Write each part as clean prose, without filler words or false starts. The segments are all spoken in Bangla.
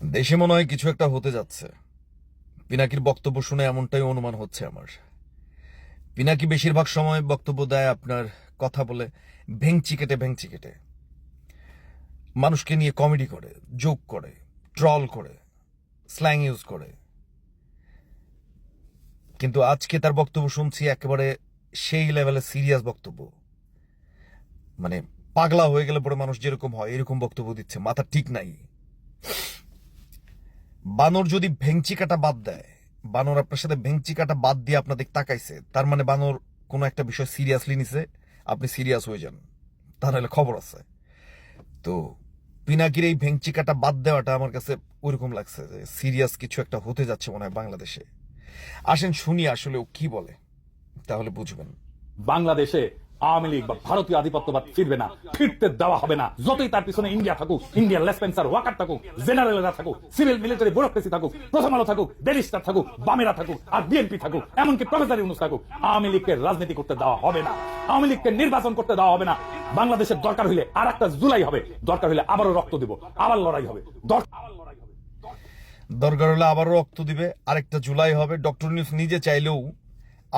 দেশে মনে হয় কিছু একটা হতে যাচ্ছে। পিনাকির বক্তব্য শুনে এমনটাই অনুমান হচ্ছে আমার। পিনাকি বেশিরভাগ সময় বক্তব্য দেয় আপনার কথা বলে ভেংচি কেটে মানুষকে নিয়ে কমেডি করে, জোক করে, ট্রল করে, স্ল্যাং ইউজ করে। কিন্তু আজকে তার বক্তব্য শুনছি একেবারে সেই লেভেলে সিরিয়াস বক্তব্য। মানে পাগলা হয়ে গেলে পরে মানুষ যেরকম হয় এরকম বক্তব্য দিচ্ছে, মাথা ঠিক নাই। বানর যদি ভেংচি কাটা বাদ দেয়, বানর আপনার সাথে ভেংচি কাটা বাদ দিয়ে আপনাদের তাকাইছে, তার মানে বানর কোনো একটা বিষয় সিরিয়াসলি নিছে, আপনি সিরিয়াস হয়ে যান, তাহলে খবর আছে। তো পিনাকির এই ভেংচি কাটা বাদ দেওয়াটা আমার কাছে ওইরকম লাগছে যে সিরিয়াস কিছু একটা হতে যাচ্ছে মনে হয় বাংলাদেশে। আসেন শুনি আসলে ও কি বলে, তাহলে বুঝবেন। বাংলাদেশে আওয়ামী লীগ বা ভারতীয় আধিপত্যবাদ ফিরবে না, ফিরতে দেওয়া হবে না। যতই তার পিছনে ইন্ডিয়া থাকুক, ইন্ডিয়ান লেসপেন্সার ওয়াকার থাকুক, জেনারেলরা থাকুক, সিভিল মিলিটারি ব্যুরোক্রেসি থাকুক, প্রথম আলো থাকুক, ডেইলি স্টার থাকুক, বামেরা থাকুক, আর বিএনপি থাকুক, এমনকি প্রফেসর ইউনূস থাকুক, আওয়ামী লীগকে রাজনীতি করতে দেওয়া হবে না। আওয়ামী লীগকে নির্বাচন করতে দেওয়া হবে না। বাংলাদেশের দরকার হইলে আর একটা জুলাই হবে, দরকার হইলে আবারও রক্ত দিব, আবার লড়াই হবে। দরকার হলে আবারও রক্ত দিবে, আরেকটা জুলাই হবে। ডক্টর ইউনূস নিজে চাইলেও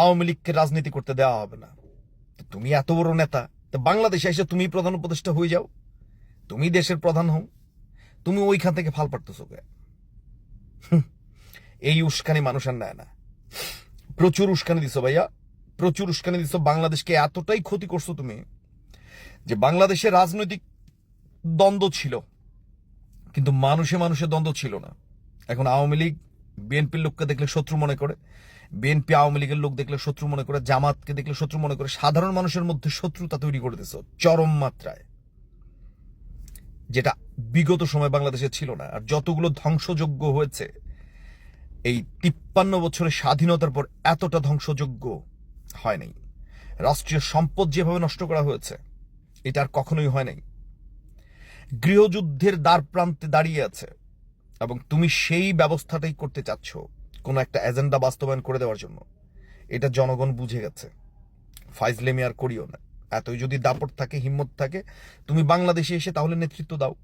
আওয়ামী লীগকে রাজনীতি করতে দেওয়া হবে না। তুমি এত বড় নেতা, তো বাংলাদেশে এসে তুমি প্রধান উপদেষ্টা হয়ে যাও, তুমি দেশের প্রধান হও, তুমি ওইখান থেকে ফাল পারতেছো কে? এই উস্কানি মানুষ আর নেয় না। প্রচুর উস্কানি দিছো ভাইয়া, প্রচুর উস্কানি দিছো। বাংলাদেশকে এতটাই ক্ষতি করছো তুমি যে বাংলাদেশে রাজনৈতিক দ্বন্দ্ব ছিল, কিন্তু মানুষে মানুষে দ্বন্দ্ব ছিল না। এখন আওয়ামী লীগ বিএনপির লোককে দেখলে শত্রু মনে করে, বিএনপি আওয়ামী লীগের লোক দেখলে শত্রু মনে করে, জামাতকে দেখলে শত্রু মনে করে। সাধারণ মানুষের মধ্যে শত্রুতা তৈরি করে দিয়েছ চরম মাত্রায়, যেটা বিগত সময় বাংলাদেশে ছিল না। আর যতগুলো ধ্বংসযজ্ঞ হয়েছে এই 53 বছরের স্বাধীনতার পর, এতটা ধ্বংসযজ্ঞ হয় নাই। রাষ্ট্রীয় সম্পদ যেভাবে নষ্ট করা হয়েছে, এটা আর কখনোই হয় নাই। গৃহযুদ্ধের দ্বার প্রান্তে দাঁড়িয়ে আছে, এবং তুমি সেই ব্যবস্থাটাই করতে চাচ্ছ কোনো একটা এজেন্ডা বাস্তবায়ন করে দেওয়ার জন্য। এটা জনগণ বুঝে গেছে। ফাইজলেমি আর করিও না। এতই যদি দাপট থাকে, হিম্মত থাকে, তুমি বাংলাদেশে এসে তাহলে নেতৃত্ব দাও।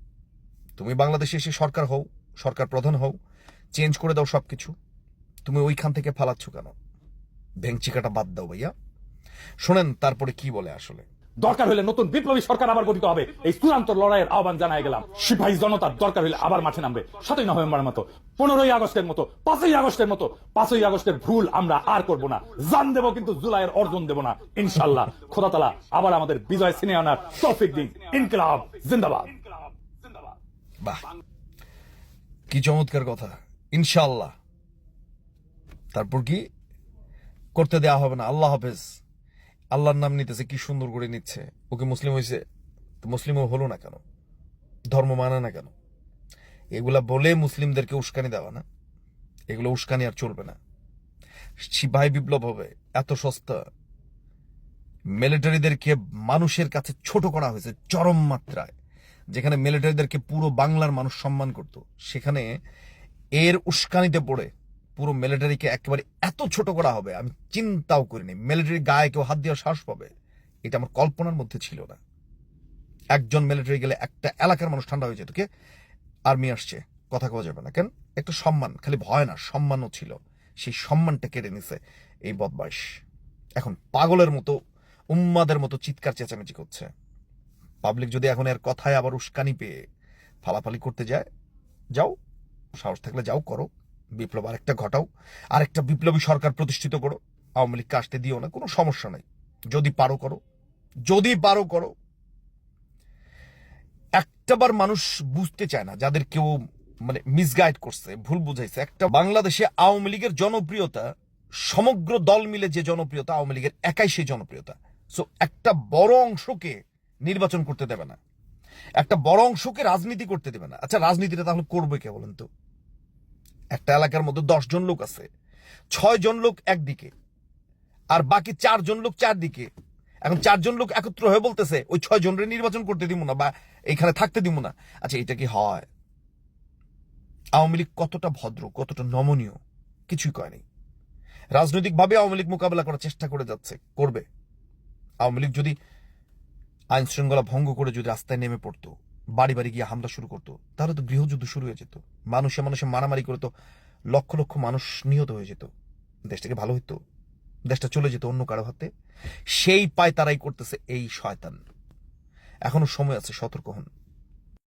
তুমি বাংলাদেশে এসে সরকার হও, সরকার প্রধান হও, চেঞ্জ করে দাও সবকিছু। তুমি ওইখান থেকে ফালাচ্ছ কেন? ভেংচি কাটা বাদ দাও ভাইয়া। শোনেন তারপরে কি বলে আসলে। দরকার হলে নতুন বিপ্লবী সরকার আবার গঠিত হবে, এই চূড়ান্ত লড়াইয়ের আহ্বান জানাই গেলাম। সিপাহী জনতার দরকার হলে আবার মাঠে নামবে, 7ই নভেম্বরের মতো, 15ই আগস্টের মতো, 5ই আগস্টের মতো। 5ই আগস্টের ভুল আমরা আর করব না। জান দেব কিন্তু জুলাইয়ের অর্জন দেব না ইনশাআল্লাহ। খোদা তাআলা আবার আমাদের বিজয় ছিনিয়ে আনার তৌফিক দিন। ইনকিলাব জিন্দাবাদ। বাহ, কি চমৎকার কথা। ইনশাআল্লাহ। তারপর কি? করতে দেয়া হবে না। আল্লাহ হাফেজ। আল্লাহর নাম নিতেছে, কি সুন্দর করে নিচ্ছে। ওকে মুসলিম হয়েছে, তো মুসলিমও হলো না কেন? ধর্ম মানে না কেন? এগুলা বলে মুসলিমদেরকে উস্কানি দেওয়া না, এগুলো উস্কানি আর চলবে না। সিপাহী বিপ্লব হবে এত সস্তা? মিলিটারিদেরকে মানুষের কাছে ছোট করা হয়েছে চরম মাত্রায়। যেখানে মিলিটারিদেরকে পুরো বাংলার মানুষ সম্মান করত, সেখানে এর উস্কানিতে পড়ে পুরো মিলিটারিকে একেবারে এত ছোট করা হবে আমি চিন্তাও করিনি। মিলিটারি গায়ে কেউ হাত দেওয়ার সাহস পাবে, এটা আমার কল্পনার মধ্যে ছিল না। একজন মিলিটারি গেলে একটা এলাকার মানুষ ঠান্ডা হয়ে যেত। কে আর্মি আসছে, কথা কওয়া যাবে না কেন? একটা সম্মান, খালি ভয় না, সম্মানও ছিল। সেই সম্মানটা কেড়ে নিছে এই বদমাইশ। এখন পাগলের মতো, উম্মাদের মতো চিৎকার চেঁচামেচি করছে। পাবলিক যদি এখন এর কথায় আবার উস্কানি পেয়ে ফালাফালি করতে যায়, যাও, সাহস থাকলে যাও, করো বিপ্লব, আরেকটা ঘটাও, আরেকটা বিপ্লবী সরকার প্রতিষ্ঠিত করো। আওয়ামী লীগকে আসতে দিও না, কোনো সমস্যা নাই। যদি পারো করো, যদি পারো করো। একটাবার মানুষ বুঝতে চায় না, যাদের কেউ মানে মিসগাইড করছে, ভুল বুঝাইছে। একটা বাংলাদেশে আওয়ামী লীগের জনপ্রিয়তা, সমগ্র দল মিলে যে জনপ্রিয়তা, আওয়ামী লীগের একাই সেই জনপ্রিয়তা। সো একটা বড় অংশকে নির্বাচন করতে দেবে না, একটা বড় অংশকে রাজনীতি করতে দেবে না। আচ্ছা, রাজনীতিটা তাহলে করবে কে বলেন তো? একটা এলাকার মধ্যে 10 জন লোক আছে, 6 জন লোক একদিকে, আর বাকি 4 জন লোক চারদিকে। এখন 4 জন লোক একত্র হয়ে বলতেছে ওই 6 জনের নির্বাচন করতে দিব না বা এখানে থাকতে দিব না। আচ্ছা, এটা কি হয়? আওয়ামী লীগ কতটা ভদ্র, কতটা নমনীয়, কিছুই কয়নি। রাজনৈতিকভাবে আওয়ামী লীগ মোকাবেলা করার চেষ্টা করে যাচ্ছে, করবে। আওয়ামী লীগ যদি আইন শৃঙ্খলা ভঙ্গ করে যদি রাস্তায় নেমে পড়তো, বাড়ি বাড়ি গিয়ে হামলা শুরু করতো, তাহলে তো গৃহযুদ্ধ শুরু হয়ে যেত, মানুষে মানুষে মারামারি করে তো লক্ষ লক্ষ মানুষ নিহত হয়ে যেত, দেশটাকে ভালো হইতো, দেশটা চলে যেত অন্য কারো হাতে। সেই পায় তারাই করতেছে এই শয়তান। এখনো সময় আছে, সতর্ক হন।